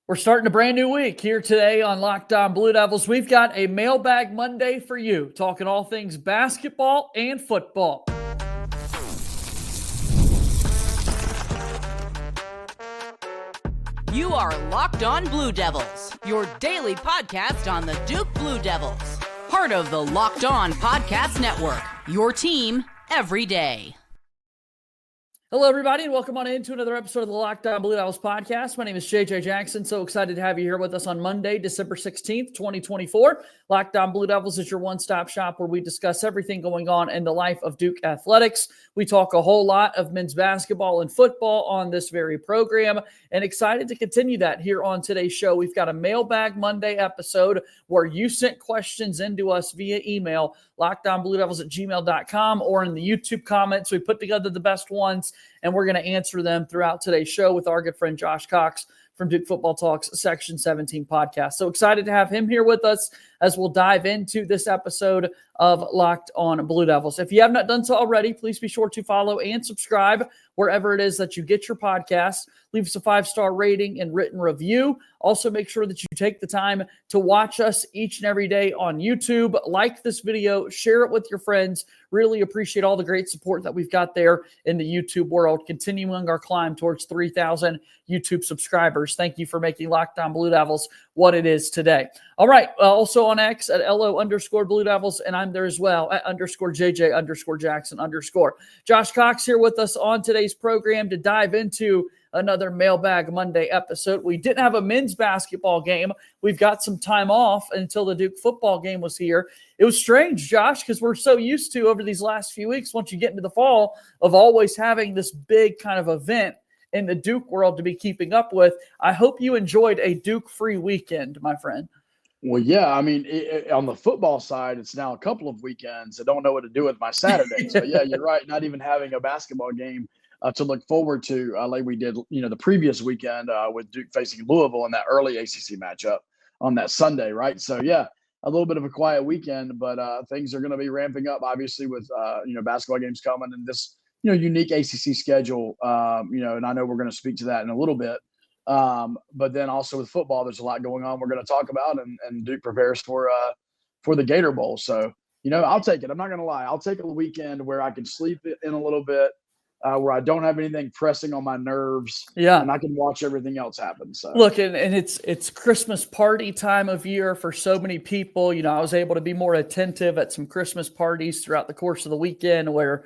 We're starting a brand new week here today on Locked On Blue Devils. We've got a Mailbag Monday for you, talking all things basketball and football. You are Locked On Blue Devils, your daily podcast on the Duke Blue Devils. Part of the Locked On Podcast Network, your team every day. Hello, everybody, and welcome on into another episode of the Locked On Blue Devils podcast. My name is JJ Jackson. So excited to have you here with us on Monday, December 16th, 2024. Locked On Blue Devils is your one-stop shop where we discuss everything going on in the life of Duke athletics. We talk a whole lot of men's basketball and football on this very program, and excited to continue that here on today's show. We've got a Mailbag Monday episode where you sent questions into us via email, lockedonbluedevils@gmail.com, or in the YouTube comments. We put together the best ones, and we're going to answer them throughout today's show with our good friend Josh Cox from Duke Football Talks Section 17 podcast. So excited to have him here with us as we'll dive into this episode of Locked On Blue Devils. If you have not done so already, please be sure to follow and subscribe wherever it is that you get your podcasts. Leave us a 5-star rating and written review. Also, make sure that you take the time to watch us each and every day on YouTube. Like this video, share it with your friends. Really appreciate all the great support that we've got there in the YouTube world, continuing our climb towards 3,000 YouTube subscribers. Thank you for making Locked On Blue Devils what it is today. All right. Also on X at LO_Blue Devils, and I'm there as well at _JJ_Jackson_. Josh Cox here with us on today's program to dive into another Mailbag Monday episode. We didn't have a men's basketball game. We've got some time off until the Duke football game was here. It was strange, Josh, because we're so used to over these last few weeks, once you get into the fall, of always having this big kind of event in the Duke world to be keeping up with. I hope you enjoyed a Duke-free weekend, my friend. Well, yeah, I mean, on the football side, it's now a couple of weekends. I don't know what to do with my Saturdays. But, yeah, you're right, not even having a basketball game to look forward to like we did, the previous weekend with Duke facing Louisville in that early ACC matchup on that Sunday, right? So, yeah, a little bit of a quiet weekend, but things are going to be ramping up, obviously, with, basketball games coming and this, unique ACC schedule, and I know we're going to speak to that in a little bit. But then also with football, there's a lot going on we're going to talk about, and Duke prepares for the Gator Bowl. So, I'll take it. I'm not going to lie. I'll take a weekend where I can sleep in a little bit, where I don't have anything pressing on my nerves, and I can watch everything else happen. So look, and it's Christmas party time of year for so many people. I was able to be more attentive at some Christmas parties throughout the course of the weekend where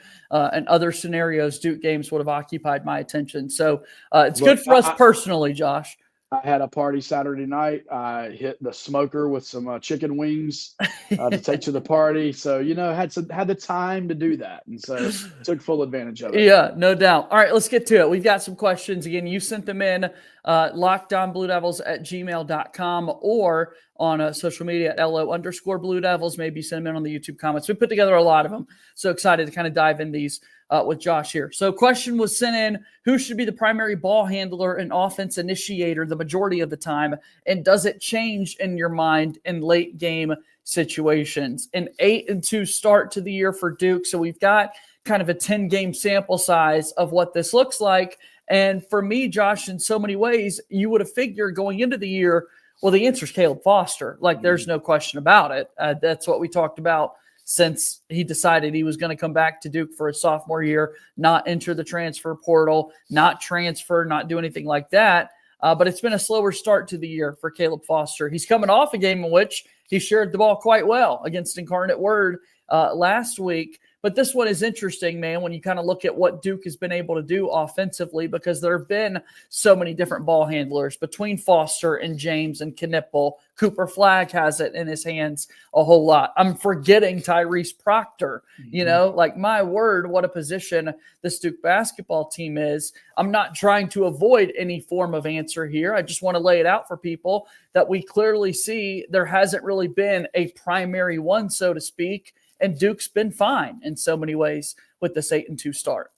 in other scenarios, Duke games would have occupied my attention. So it's good for us personally, Josh. I had a party Saturday night. I hit the smoker with some chicken wings to take to the party. So, had the time to do that. And so took full advantage of it. Yeah, no doubt. All right, let's get to it. We've got some questions. Again, you sent them in lockedonbluedevils@gmail.com or on social media at LO_Blue Devils. Maybe send them in on the YouTube comments. We put together a lot of them. So excited to kind of dive in these with Josh here. So question was sent in, who should be the primary ball handler and offense initiator the majority of the time? And does it change in your mind in late game situations? An 8-2 start to the year for Duke. So we've got kind of a 10-game sample size of what this looks like. And for me, Josh, in so many ways, you would have figured going into the year, well, the answer is Caleb Foster. Like, there's no question about it. That's what we talked about since he decided he was going to come back to Duke for his sophomore year, not enter the transfer portal, not transfer, not do anything like that. But it's been a slower start to the year for Caleb Foster. He's coming off a game in which he shared the ball quite well against Incarnate Word last week. But this one is interesting, man, when you kind of look at what Duke has been able to do offensively, because there have been so many different ball handlers between Foster and James and Knipple. Cooper Flagg has it in his hands a whole lot. I'm forgetting Tyrese Proctor. Like, my word, what a position this Duke basketball team is. I'm not trying to avoid any form of answer here. I just want to lay it out for people that we clearly see there hasn't really been a primary one, so to speak. And Duke's been fine in so many ways with this 8-2 start.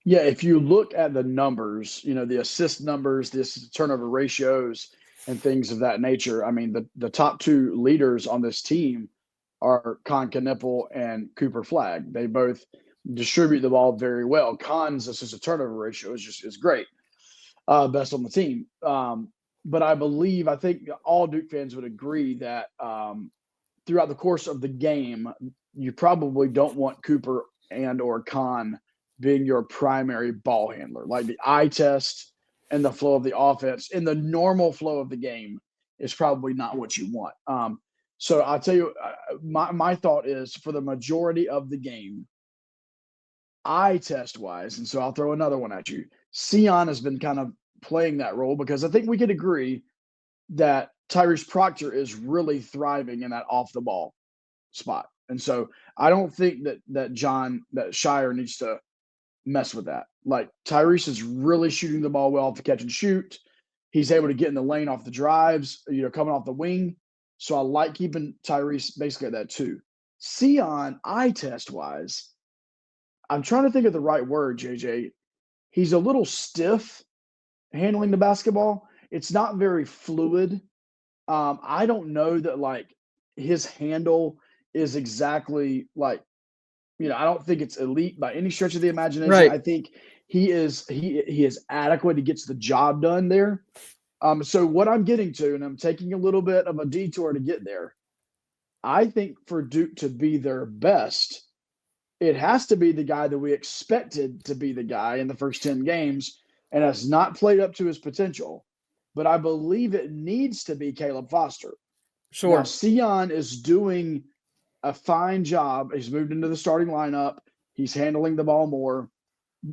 Yeah, if you look at the numbers, the assist numbers, the turnover ratios, and things of that nature, I mean, the top two leaders on this team are Con Knipple and Cooper Flagg. They both distribute the ball very well. Con's assist to turnover ratio is great, best on the team. But I think all Duke fans would agree that throughout the course of the game, you probably don't want Cooper and or Khan being your primary ball handler. Like the eye test and the flow of the offense in the normal flow of the game is probably not what you want. So I'll tell you, my thought is for the majority of the game, eye test wise, and so I'll throw another one at you. Sion has been kind of playing that role because I think we could agree that Tyrese Proctor is really thriving in that off the ball spot. And so I don't think that Shire needs to mess with that. Like Tyrese is really shooting the ball well off the catch and shoot. He's able to get in the lane off the drives, coming off the wing. So I like keeping Tyrese basically at that too. Sion, eye test wise, I'm trying to think of the right word, JJ. He's a little stiff handling the basketball. It's not very fluid. I don't know that like his handle is exactly like, I don't think it's elite by any stretch of the imagination. Right. I think he is adequate. He gets the job done there. So what I'm getting to, and I'm taking a little bit of a detour to get there, I think for Duke to be their best, it has to be the guy that we expected to be the guy in the first 10 games and has not played up to his potential. But I believe it needs to be Caleb Foster. Sure. Now, Sion is doing a fine job. He's moved into the starting lineup. He's handling the ball more.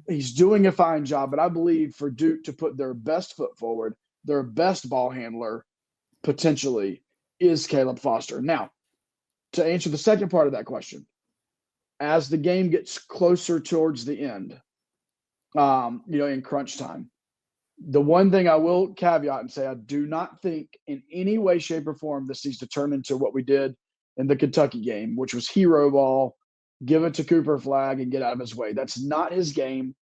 He's doing a fine job. But I believe for Duke to put their best foot forward, their best ball handler potentially is Caleb Foster. Now, to answer the second part of that question, as the game gets closer towards the end, in crunch time, the one thing I will caveat and say, I do not think in any way, shape, or form this needs to turn into what we did in the Kentucky game, which was hero ball, give it to Cooper Flagg and get out of his way. That's not his game.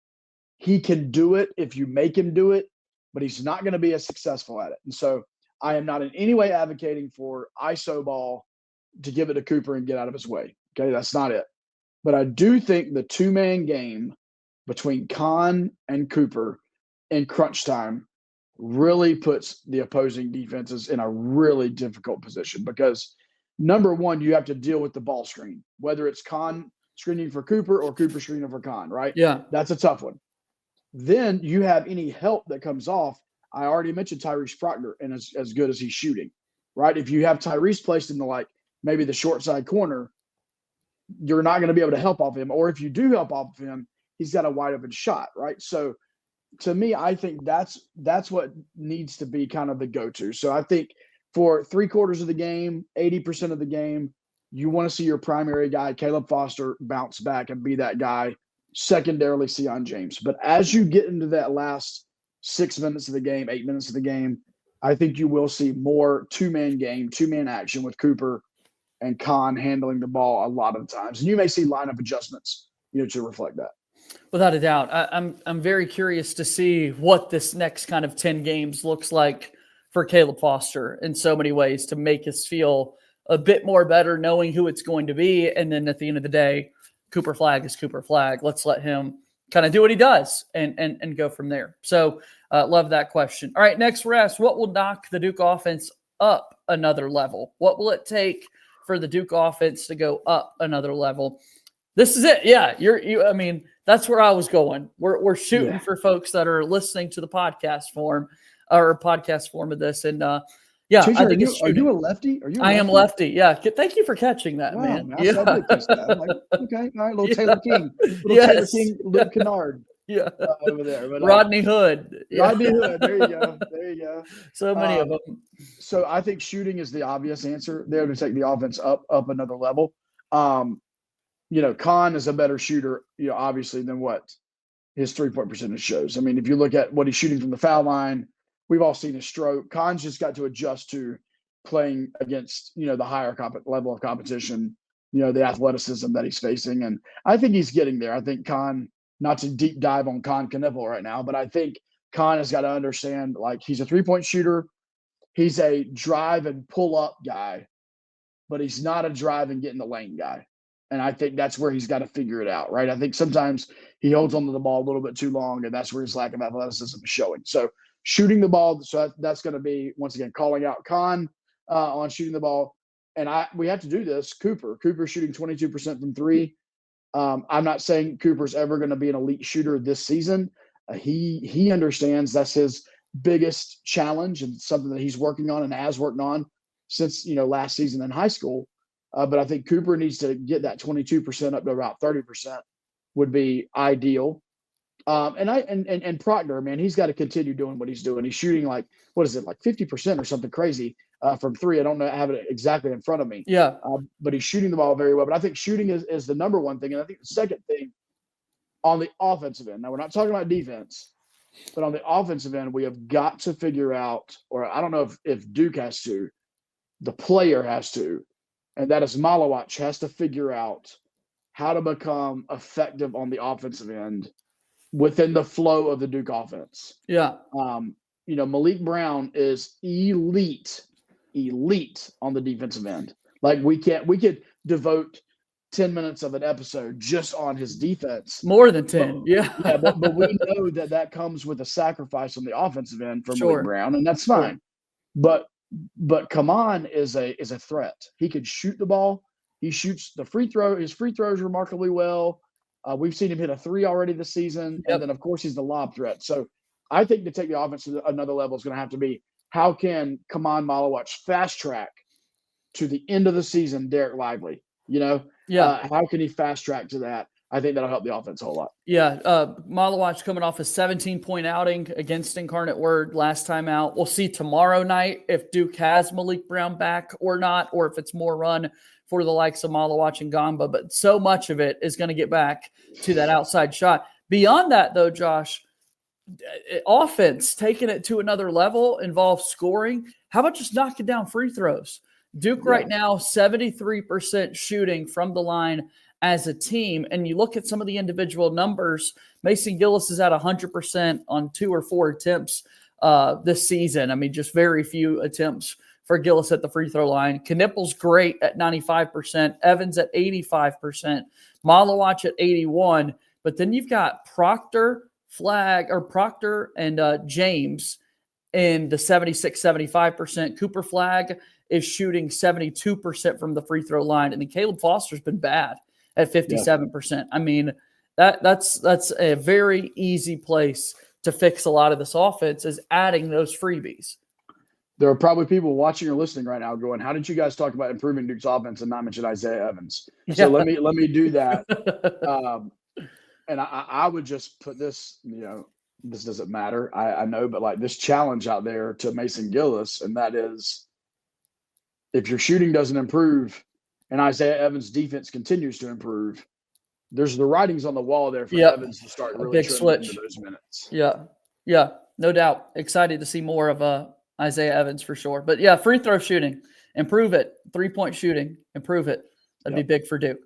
He can do it if you make him do it, but he's not going to be as successful at it. And so I am not in any way advocating for ISO ball to give it to Cooper and get out of his way. Okay, that's not it. But I do think the two-man game between Khan and Cooper in crunch time really puts the opposing defenses in a really difficult position because, number one, you have to deal with the ball screen, whether it's Khan screening for Cooper or Cooper screening for Khan, right? Yeah. That's a tough one. Then you have any help that comes off. I already mentioned Tyrese Proctor and as good as he's shooting, right? If you have Tyrese placed in maybe the short side corner, you're not going to be able to help off him. Or if you do help off of him, he's got a wide open shot, right? So to me, I think that's what needs to be kind of the go-to. So I think for 3/4 of the game, 80% of the game, you want to see your primary guy, Caleb Foster, bounce back and be that guy. Secondarily, Sion James. But as you get into that last 6 minutes of the game, 8 minutes of the game, I think you will see more two-man game, two-man action with Cooper and Khan handling the ball a lot of the times. And you may see lineup adjustments, to reflect that. Without a doubt. I'm very curious to see what this next kind of 10 games looks like for Caleb Foster in so many ways to make us feel a bit more better knowing who it's going to be. And then at the end of the day, Cooper Flagg is Cooper Flagg. Let's let him kind of do what he does and go from there. So love that question. All right, next we're asked, what will knock the Duke offense up another level? What will it take for the Duke offense to go up another level? This is it. Yeah, I mean, that's where I was going. We're shooting for folks that are listening to the podcast form of this. And TJ, I think are you a lefty? I am lefty. Yeah. Thank you for catching that, wow, man. I did catch that. I'm like, okay, all right, little Taylor King. Taylor King, Luke Kennard. Yeah. Over there. But, Rodney Hood. Rodney Hood. There you go. There you go. So many of them. So I think shooting is the obvious answer there to take the offense up another level. Khan is a better shooter, obviously, than what his 3-point percentage shows. I mean, if you look at what he's shooting from the foul line, we've all seen his stroke. Khan's just got to adjust to playing against, the higher level of competition, the athleticism that he's facing. And I think he's getting there. I think Khan, not to deep dive on Khan Kniffel right now, but I think Khan has got to understand, he's a 3-point shooter. He's a drive and pull up guy, but he's not a drive and get in the lane guy. And I think that's where he's got to figure it out, right? I think sometimes he holds onto the ball a little bit too long, and that's where his lack of athleticism is showing. So shooting the ball. So that's going to be, once again, calling out Khan on shooting the ball. And we have to do this. Cooper shooting 22% from three. I'm not saying Cooper's ever going to be an elite shooter this season. He understands that's his biggest challenge and something that he's working on and has worked on since, last season in high school. But I think Cooper needs to get that 22% up to about 30% would be ideal. And Proctor, man, he's got to continue doing what he's doing. He's shooting like 50% or something crazy from three. I don't know, I have it exactly in front of me. Yeah. But he's shooting the ball very well. But I think shooting is the number one thing. And I think the second thing on the offensive end, now we're not talking about defense, but on the offensive end, we have got to figure out, or I don't know if Duke has to, the player has to, and that is Malawach has to figure out how to become effective on the offensive end within the flow of the Duke offense. Yeah. Maalik Brown is elite on the defensive end. Like we could devote 10 minutes of an episode just on his defense. More than 10. But we know that comes with a sacrifice on the offensive end for Sure. Maalik Brown, and that's fine. But Kaman is a threat. He could shoot the ball. He shoots the free throw. His free throws remarkably well. We've seen him hit a three already this season. Yep. And then, of course, he's the lob threat. So I think to take the offense to another level is going to have to be, how can Kaman Malawach fast track to the end of the season Derek Lively? How can he fast track to that? I think that'll help the offense a whole lot. Yeah. Malawach coming off a 17-point outing against Incarnate Word last time out. We'll see tomorrow night if Duke has Maalik Brown back or not, or if it's more run for the likes of Malawach and Gamba. But so much of it is going to get back to that outside shot. Beyond that, though, Josh, offense, taking it to another level involves scoring. How about just knocking down free throws? Duke right now, 73% shooting from the line as a team. And you look at some of the individual numbers, Mason Gillis is at 100% on 2 or 4 attempts this season. I mean, just very few attempts for Gillis at the free throw line. Knippel's great at 95%, Evans at 85%, Malawach at 81%. But then you've got Proctor and James in the 76-75%. Cooper Flagg is shooting 72% from the free throw line. And then Caleb Foster's been bad at 57%. Yeah. I mean, that's a very easy place to fix a lot of this offense, is adding those freebies. There are probably people watching or listening right now going, how did you guys talk about improving Duke's offense and not mention Isaiah Evans? So let me do that. And I would just put this, this doesn't matter. I know, but like this challenge out there to Mason Gillis, and that is, if your shooting doesn't improve and Isaiah Evans' defense continues to improve, there's the writings on the wall there for Evans to start really trimming into those minutes. Yeah, no doubt. Excited to see more of Isaiah Evans for sure. But yeah, free throw shooting, improve it. 3-point shooting, improve it. That'd be big for Duke.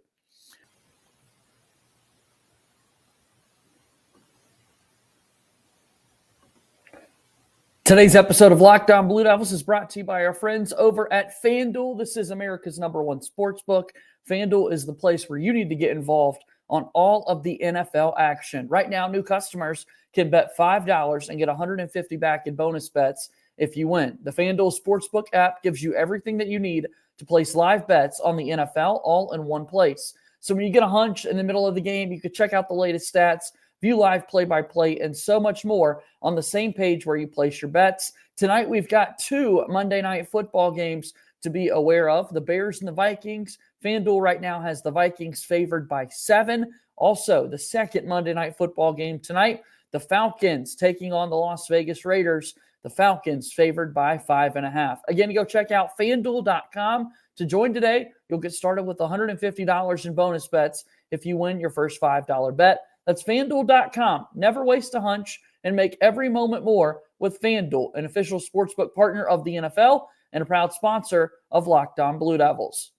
Today's episode of Locked On Blue Devils is brought to you by our friends over at FanDuel. This is America's #1 sportsbook. FanDuel is the place where you need to get involved on all of the NFL action. Right now, new customers can bet $5 and get $150 back in bonus bets if you win. The FanDuel Sportsbook app gives you everything that you need to place live bets on the NFL all in one place. So when you get a hunch in the middle of the game, you can check out the latest stats, view live play-by-play, and so much more on the same page where you place your bets. Tonight, we've got 2 Monday Night Football games to be aware of. The Bears and the Vikings. FanDuel right now has the Vikings favored by 7. Also, the second Monday Night Football game tonight, the Falcons taking on the Las Vegas Raiders. The Falcons favored by 5.5. Again, go check out FanDuel.com to join today. You'll get started with $150 in bonus bets if you win your first $5 bet. That's FanDuel.com. Never waste a hunch and make every moment more with FanDuel, an official sportsbook partner of the NFL and a proud sponsor of Locked On Blue Devils.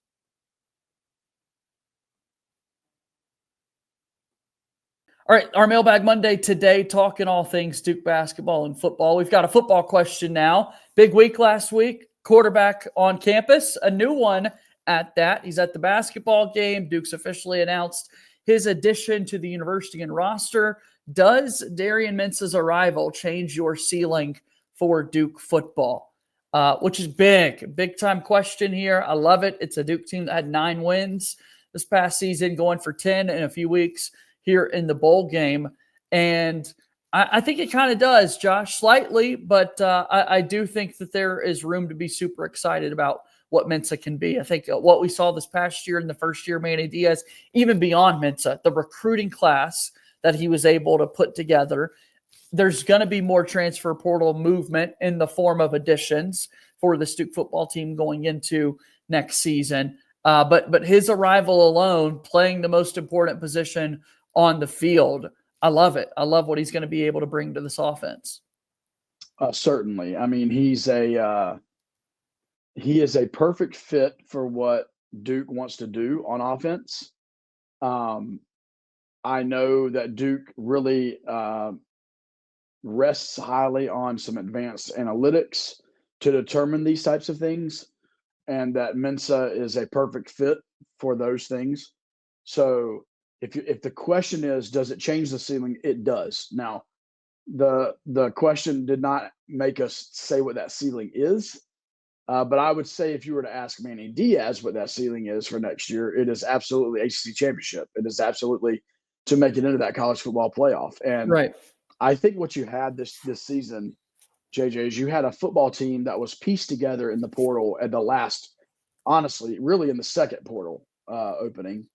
All right, our Mailbag Monday today, talking all things Duke basketball and football. We've got a football question now. Big week last week. Quarterback on campus, a new one at that. He's at the basketball game. Duke's officially announced his addition to the University and roster. Does Darian Mensah's arrival change your ceiling for Duke football? Which is big time question here. I love it. It's a Duke team that had 9 wins this past season, going for 10 in a few weeks here in the bowl game. And I think it kind of does, Josh, slightly, but I do think that there is room to be super excited about what Mensah can be. I think what we saw this past year in the first year, Manny Diaz, even beyond Mensah, the recruiting class that he was able to put together, there's going to be more transfer portal movement in the form of additions for the Duke football team going into next season. But his arrival alone, playing the most important position on the field, I love it. I love what he's going to be able to bring to this offense. Certainly. I mean, he is a perfect fit for what Duke wants to do on offense. I know that Duke really rests highly on some advanced analytics to determine these types of things, and that Mensah is a perfect fit for those things. So if the question is, does it change the ceiling? It does. Now, the question did not make us say what that ceiling is, but I would say if you were to ask Manny Diaz what that ceiling is for next year, it is absolutely ACC championship. It is absolutely to make it into that college football playoff. And right. I think what you had this season, JJ, is you had a football team that was pieced together in the portal at the last, honestly, really in the second portal opening.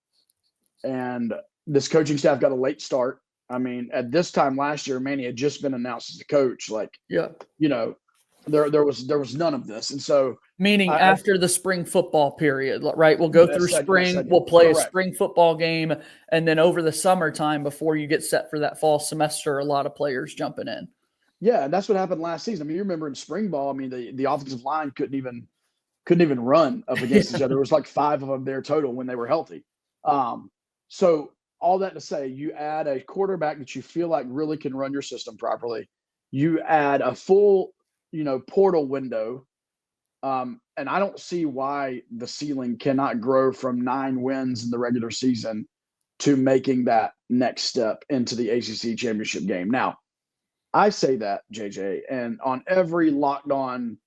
And this coaching staff got a late start. I mean, at this time last year, Manny had just been announced as the coach. There was none of this. And so meaning after the spring football period, right? We'll go through spring, we'll play a spring football game, and then over the summertime before you get set for that fall semester, a lot of players jumping in. Yeah, and that's what happened last season. I mean, you remember in spring ball, I mean, the offensive line couldn't even run up against each other. There was like 5 of them there total when they were healthy. So all that to say, you add a quarterback that you feel like really can run your system properly. You add a full portal window. And I don't see why the ceiling cannot grow from 9 wins in the regular season to making that next step into the ACC championship game. Now, I say that, JJ, and on every Locked On,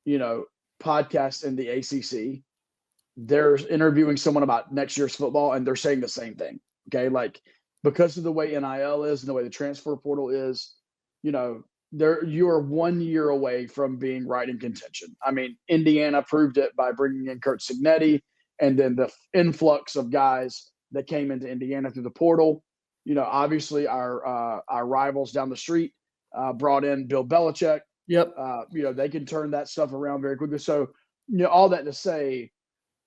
podcast in the ACC, they're interviewing someone about next year's football, and they're saying the same thing. Okay, like because of the way NIL is and the way the transfer portal is, you are 1 year away from being right in contention. I mean, Indiana proved it by bringing in Kurt Signetti, and then the influx of guys that came into Indiana through the portal. Obviously our rivals down the street brought in Bill Belichick. Yep. They can turn that stuff around very quickly. So, all that to say,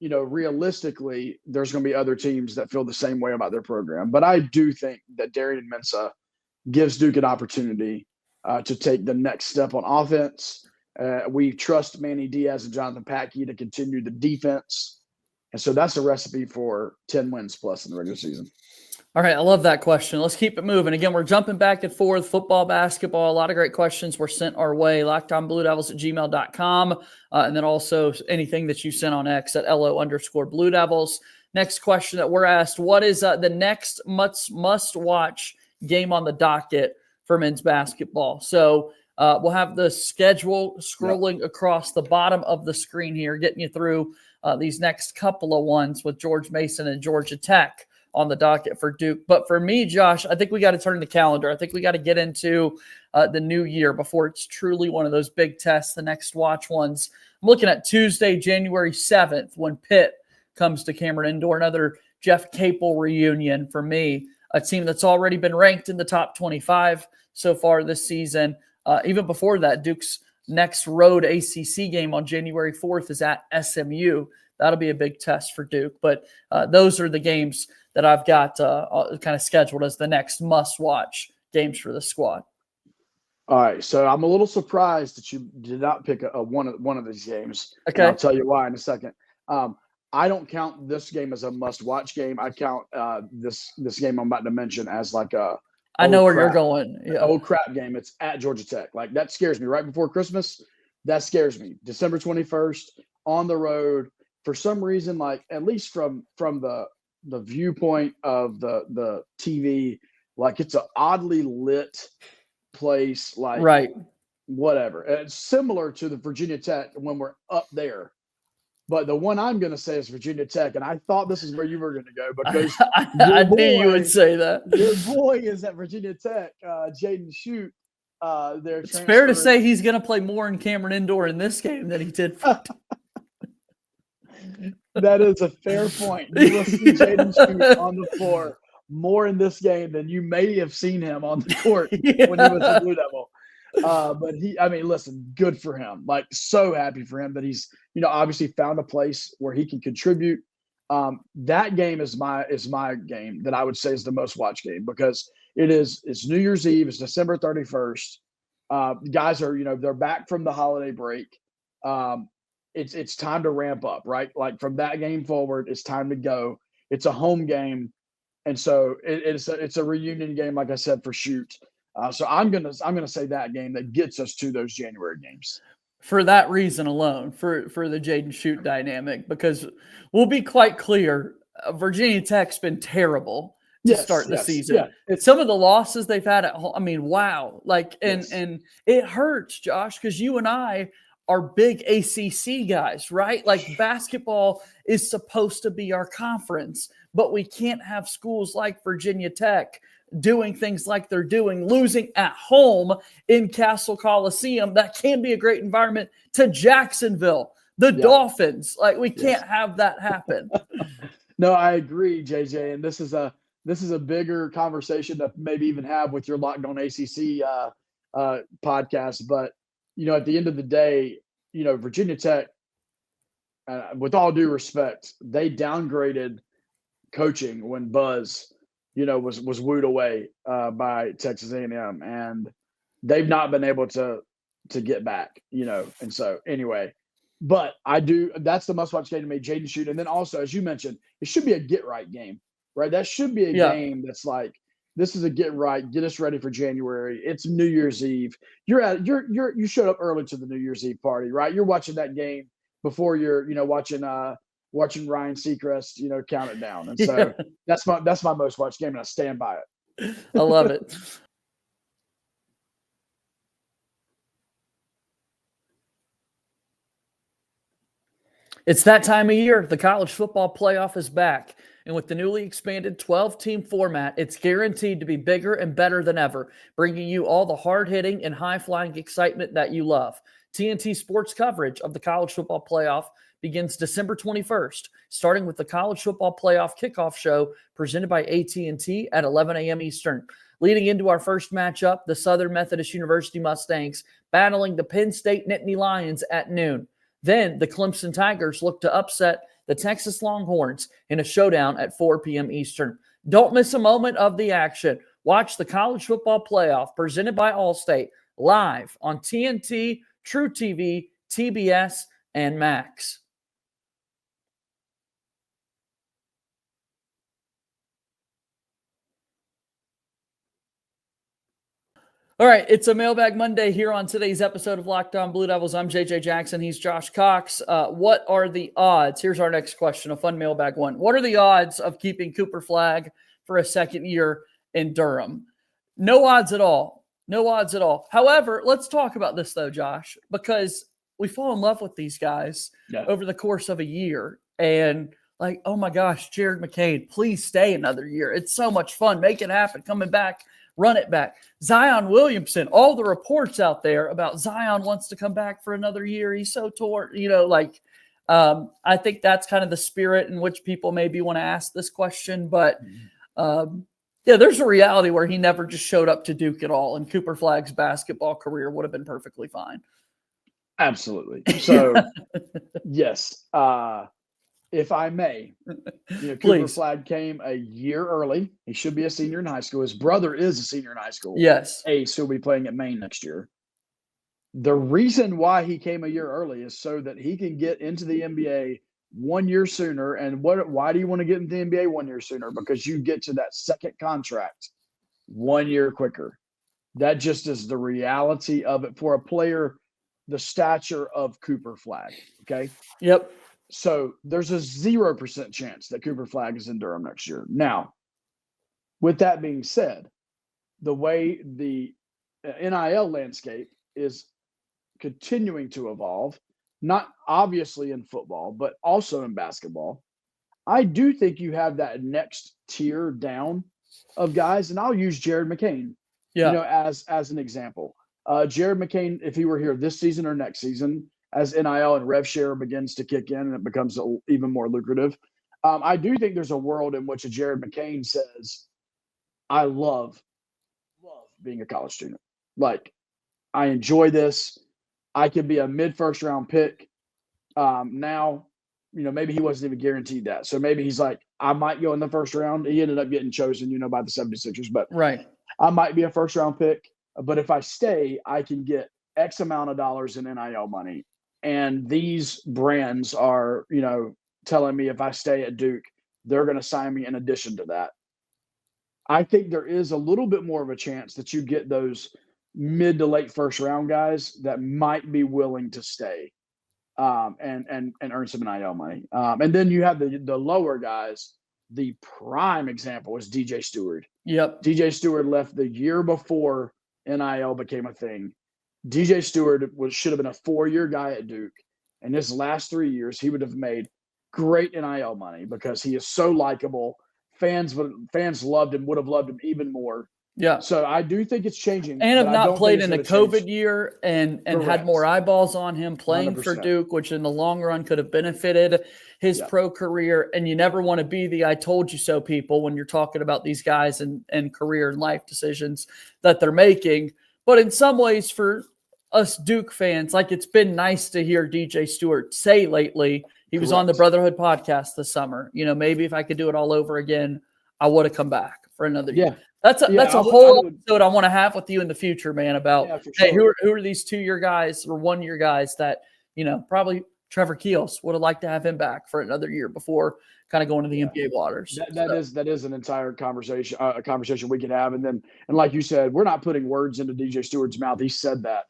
realistically, there's going to be other teams that feel the same way about their program. But I do think that Darian Mensah gives Duke an opportunity to take the next step on offense. We trust Manny Diaz and Jonathan Packey to continue the defense. And so that's a recipe for 10 wins plus in the regular season. All right, I love that question. Let's keep it moving. Again, we're jumping back and forth, football, basketball. A lot of great questions were sent our way. LockedOnBlueDevils@gmail.com. And then also anything that you sent on X at LO_Blue Devils. Next question that we're asked, what is the next must-watch game on the docket for men's basketball? So we'll have the schedule scrolling across the bottom of the screen here, getting you through these next couple of ones with George Mason and Georgia Tech on the docket for Duke. But for me, Josh, I think we got to turn the calendar. I think we got to get into the new year before it's truly one of those big tests, the next watch ones. I'm looking at Tuesday, January 7th, when Pitt comes to Cameron Indoor, another Jeff Capel reunion for me, a team that's already been ranked in the top 25 so far this season. Even before that, Duke's next road ACC game on January 4th is at SMU. That'll be a big test for Duke. But those are the games that I've got kind of scheduled as the next must-watch games for the squad. All right, so I'm a little surprised that you did not pick one of these games. Okay, and I'll tell you why in a second. I don't count this game as a must-watch game. I count this game I'm about to mention as like a I know where you're going. Yeah. Oh crap game. It's at Georgia Tech. Like that scares me right before Christmas. That scares me. December 21st on the road. For some reason, like at least from the viewpoint of the TV, Like it's an oddly lit place, like Right. whatever. It's similar to the Virginia Tech when we're up there. But the one I'm going to say is Virginia Tech, and I thought this is where you were going to go because I knew you would say that. Your boy is at Virginia Tech, Jaden Shute. It's fair to say he's going to play more in Cameron Indoor in this game than he did. That is a fair point. You will see Jaden Shute on the floor more in this game than you may have seen him on the court when he was a Blue Devil. But listen, good for him. Like, so happy for him that he's, obviously found a place where he can contribute. That game is my game that I would say is the most watched game because it's New Year's Eve. It's December 31st. Guys are, they're back from the holiday break. It's time to ramp up, right? Like from that game forward, it's time to go. It's a home game. And so it's a reunion game, like I said, for Shute. So I'm gonna say that game that gets us to those January games. For that reason alone, for the Jaden Shute dynamic, because we'll be quite clear, Virginia Tech's been terrible to start the season. Yeah. Some of the losses they've had at home, wow. And it hurts, Josh, because you and I are big ACC guys, right? Like basketball is supposed to be our conference, but we can't have schools like Virginia Tech doing things like they're doing, losing at home in Castle Coliseum. That can be a great environment to Jacksonville, the Dolphins. Like we can't have that happen. No, I agree, JJ. And this is a bigger conversation to maybe even have with your Locked On ACC podcast. But, at the end of the day, Virginia Tech, with all due respect, they downgraded coaching when Buzz was wooed away by Texas A&M, and they've not been able to get back, And so anyway, but that's the must watch game to me, Jaden Shute. And then also, as you mentioned, it should be a get right game, right? That should be a game that's like, this is a get right, get us ready for January. It's New Year's Eve. You showed up early to the New Year's Eve party, right? You're watching that game before you're, watching Ryan Seacrest, count it down. And so that's my most watched game, and I stand by it. I love it. It's that time of year. The college football playoff is back. And with the newly expanded 12-team format, it's guaranteed to be bigger and better than ever, bringing you all the hard-hitting and high-flying excitement that you love. TNT Sports coverage of the college football playoff begins December 21st, starting with the College Football Playoff Kickoff Show presented by AT&T at 11 a.m. Eastern. Leading into our first matchup, the Southern Methodist University Mustangs battling the Penn State Nittany Lions at noon. Then the Clemson Tigers look to upset the Texas Longhorns in a showdown at 4 p.m. Eastern. Don't miss a moment of the action. Watch the College Football Playoff presented by Allstate live on TNT, True TV, TBS, and Max. All right, it's a Mailbag Monday here on today's episode of Locked On Blue Devils. I'm JJ Jackson. He's Josh Cox. What are the odds? Here's our next question, a fun mailbag one. What are the odds of keeping Cooper Flagg for a second year in Durham? No odds at all. No odds at all. However, let's talk about this, though, Josh, because we fall in love with these guys over the course of a year. And like, oh, my gosh, Jared McCain, please stay another year. It's so much fun. Make it happen. Coming back. Run it back. Zion Williamson, all the reports out there about Zion wants to come back for another year. He's so torn, I think that's kind of the spirit in which people maybe want to ask this question. But there's a reality where he never just showed up to Duke at all. And Cooper Flagg's basketball career would have been perfectly fine. Absolutely. So, yes. If I may, Cooper Flagg came a year early. He should be a senior in high school. His brother is a senior in high school. Yes. Ace, who'll be playing at Maine next year. The reason why he came a year early is so that he can get into the NBA 1 year sooner. And why do you want to get into the NBA 1 year sooner? Because you get to that second contract 1 year quicker. That just is the reality of it for a player the stature of Cooper Flagg. Okay. Yep. So there's a 0% chance that Cooper Flagg is in Durham next year. Now, with that being said, the way the NIL landscape is continuing to evolve, not obviously in football, but also in basketball, I do think you have that next tier down of guys, and I'll use Jared McCain, Yeah. as an example. Jared McCain, if he were here this season or next season, as NIL and rev share begins to kick in and it becomes even more lucrative, I do think there's a world in which a Jared McCain says, I love being a college student. Like, I enjoy this. I could be a mid-first round pick. Now, maybe he wasn't even guaranteed that. So maybe he's like, I might go in the first round. He ended up getting chosen, by the 76ers. But Right. I might be a first-round pick. But if I stay, I can get X amount of dollars in NIL money. And these brands are, telling me if I stay at Duke, they're going to sign me in addition to that. I think there is a little bit more of a chance that you get those mid to late first round guys that might be willing to stay and earn some NIL money. And then you have the lower guys. The prime example is DJ Stewart. Yep. DJ Stewart left the year before NIL became a thing. DJ Stewart should have been a 4-year guy at Duke. And his last 3 years, he would have made great NIL money because he is so likable. Fans loved him, would have loved him even more. Yeah. So I do think it's changing. And have not played in a COVID change. year and had Correct. more eyeballs on him playing 100%. for Duke, which in the long run could have benefited his pro career. And you never want to be the I told you so people when you're talking about these guys and career and life decisions that they're making. But in some ways, for us Duke fans, like, it's been nice to hear DJ Stewart say lately, he was on the Brotherhood podcast this summer, maybe if I could do it all over again, I would have come back for another year. That's a whole episode I want to have with you in the future, man, about, hey, who are these 2-year guys or 1-year guys that, probably Trevor Keels would have liked to have him back for another year before kind of going to the NBA waters. That is an entire conversation, a conversation we could have. And like you said, we're not putting words into DJ Stewart's mouth. He said that,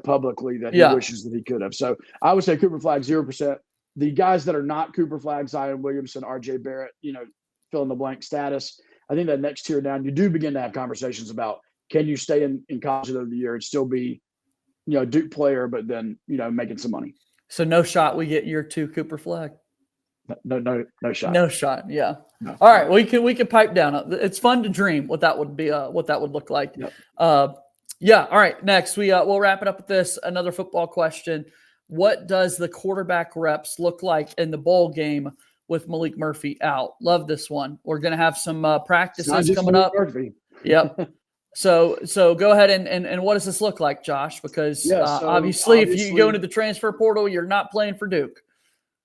publicly that he wishes that he could have. So I would say Cooper Flagg 0%. The guys that are not Cooper Flagg, Zion Williamson, RJ Barrett, fill in the blank status. I think that next tier down, you do begin to have conversations about, can you stay in college of the year and still be, Duke player, but then, making some money. So no shot we get year 2 Cooper Flagg. No shot. No shot. Yeah. No. All right. We can pipe down. It's fun to dream what that would be, what that would look like. Yep. Yeah. All right. Next, we'll wrap it up with this. Another football question. What does the quarterback reps look like in the bowl game with Maalik Murphy out? Love this one. We're going to have some practices coming up. Murphy. Yep. So go ahead and what does this look like, Josh? Because obviously, if you go into the transfer portal, you're not playing for Duke.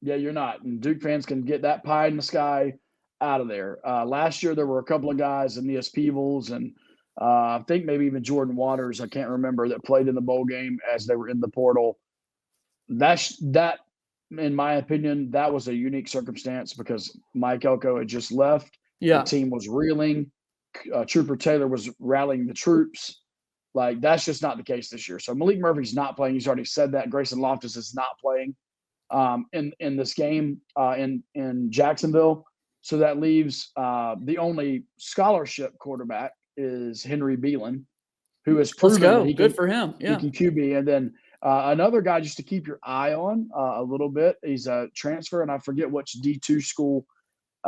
Yeah, you're not. And Duke fans can get that pie in the sky out of there. Last year, there were a couple of guys, Aeneas Peebles and I think maybe even Jordan Waters, I can't remember, that played in the bowl game as they were in the portal. That, in my opinion, that was a unique circumstance because Mike Elko had just left. Yeah. The team was reeling. Trooper Taylor was rallying the troops. Like, that's just not the case this year. So Maalik Murphy's not playing. He's already said that. Grayson Loftus is not playing in this game in Jacksonville. So that leaves the only scholarship quarterback is Henry Beelan, who has proven that he good for him. Yeah. He can QB. And then another guy just to keep your eye on a little bit. He's a transfer, and I forget which D2 school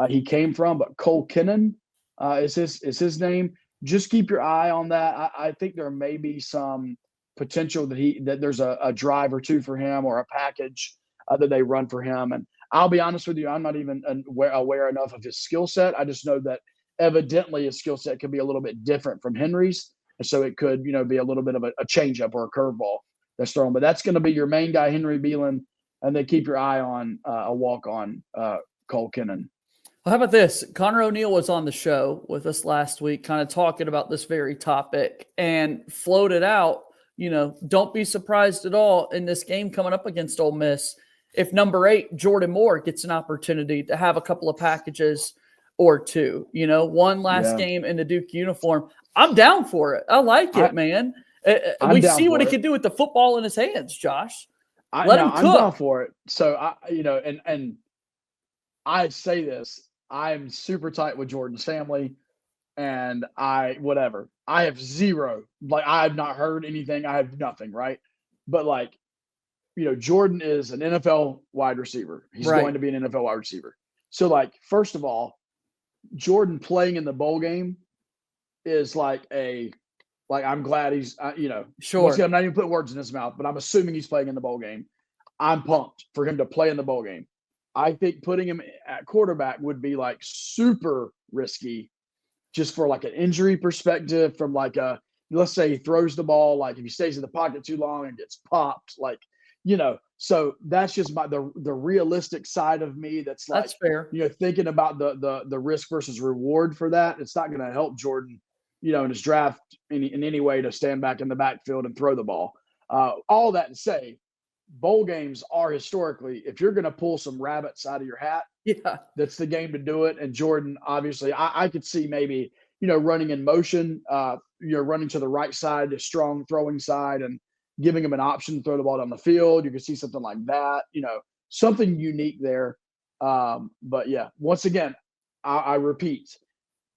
he came from, but Cole Kinnan is his name. Just keep your eye on that. I think there may be some potential that there's a drive or two for him or a package that they run for him. And I'll be honest with you, I'm not even aware enough of his skill set. I just know that evidently his skill set could be a little bit different from Henry's. And so it could, be a little bit of a changeup or a curveball that's thrown. But that's going to be your main guy, Henry Beelan, and then keep your eye on a walk-on Cole Kinnan. Well, how about this? Connor O'Neill was on the show with us last week, kind of talking about this very topic and floated out, don't be surprised at all in this game coming up against Ole Miss if number 8, Jordan Moore, gets an opportunity to have a couple of packages or two, one last game in the Duke uniform. I'm down for it. I like it, man. We see what he can do with the football in his hands, Josh. Let him cook. I'm down for it. So, and I say this, I'm super tight with Jordan's family. and I have zero. Like, I have not heard anything. I have nothing, right? But like, Jordan is an NFL wide receiver. He's Right. going to be an NFL wide receiver. So like, first of all, Jordan playing in the bowl game is like I'm glad he's, Sure. once again, I'm not even putting words in his mouth, but I'm assuming he's playing in the bowl game. I'm pumped for him to play in the bowl game. I think putting him at quarterback would be like super risky, just for like an injury perspective, from like let's say he throws the ball, like if he stays in the pocket too long and gets popped, like, so that's just the realistic side of me. That's like, That's fair. Thinking about the risk versus reward for that. It's not going to help Jordan, in his draft in any way to stand back in the backfield and throw the ball. All that to say, bowl games are historically, if you're going to pull some rabbits out of your hat, that's the game to do it. And Jordan, obviously, I could see maybe, running in motion, running to the right side, the strong throwing side, and giving him an option to throw the ball down the field. You could see something like that, something unique there. But yeah, once again, I repeat,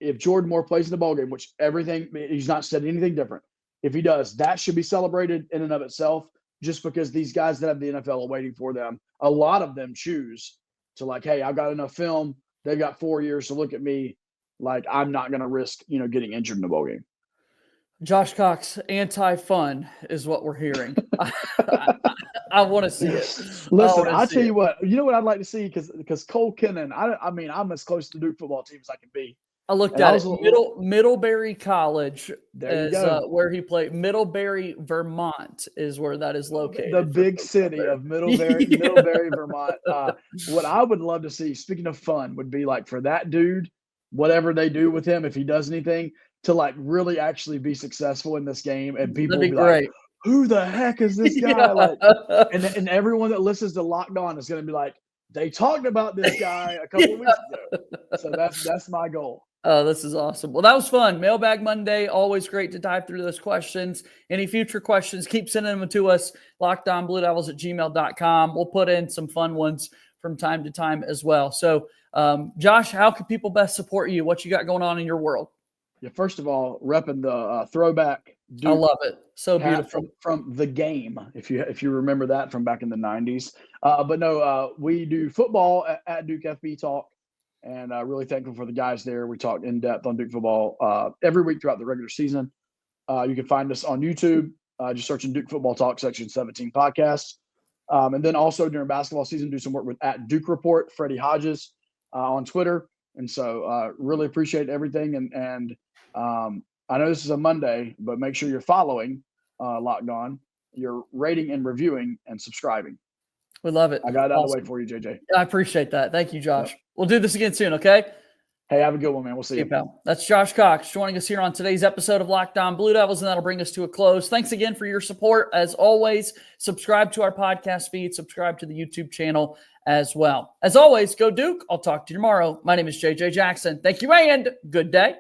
if Jordan Moore plays in the ball game, which he's not said anything different. If he does, that should be celebrated in and of itself, just because these guys that have the NFL are waiting for them. A lot of them choose to like, hey, I've got enough film. They've got 4 years to look at me. Like, I'm not going to risk, getting injured in the bowl game. Josh Cox, anti-fun is what we're hearing. I want to see it. Listen, I'll tell you what. You know what I'd like to see? Because Cole Kennan, I'm as close to the Duke football team as I can be. I looked at it. Middlebury College is where he played. Middlebury, Vermont is where that is located. The big city of Middlebury, Vermont. What I would love to see, speaking of fun, would be like for that dude, whatever they do with him, if he does anything, to like really actually be successful in this game, and people will be like, who the heck is this guy? Like, and everyone that listens to Locked On is going to be like, they talked about this guy a couple of weeks ago. So that's my goal. Oh, this is awesome. Well, that was fun. Mailbag Monday, always great to dive through those questions. Any future questions, keep sending them to us, lockedonbluedevils@gmail.com. We'll put in some fun ones from time to time as well. So, Josh, how can people best support you? What you got going on in your world? Yeah, first of all, repping the throwback Duke. I love it. So beautiful. From the game, if you remember that from back in the 90s. But no, we do football at Duke FB Talk. And really thankful for the guys there. We talk in depth on Duke football every week throughout the regular season. You can find us on YouTube, just searching Duke Football Talk Section 17 podcasts. And then also during basketball season, do some work with at Duke Report, Freddie Hodges on Twitter. And so really appreciate everything. And I know this is a Monday, but make sure you're following Locked On, you're rating and reviewing and subscribing. We love it. I got it out of the way for you, JJ. I appreciate that. Thank you, Josh. Yep. We'll do this again soon, okay? Hey, have a good one, man. We'll see you. Pal. That's Josh Cox joining us here on today's episode of Locked On Blue Devils, and that'll bring us to a close. Thanks again for your support. As always, subscribe to our podcast feed, subscribe to the YouTube channel as well. As always, go Duke. I'll talk to you tomorrow. My name is JJ Jackson. Thank you, and good day.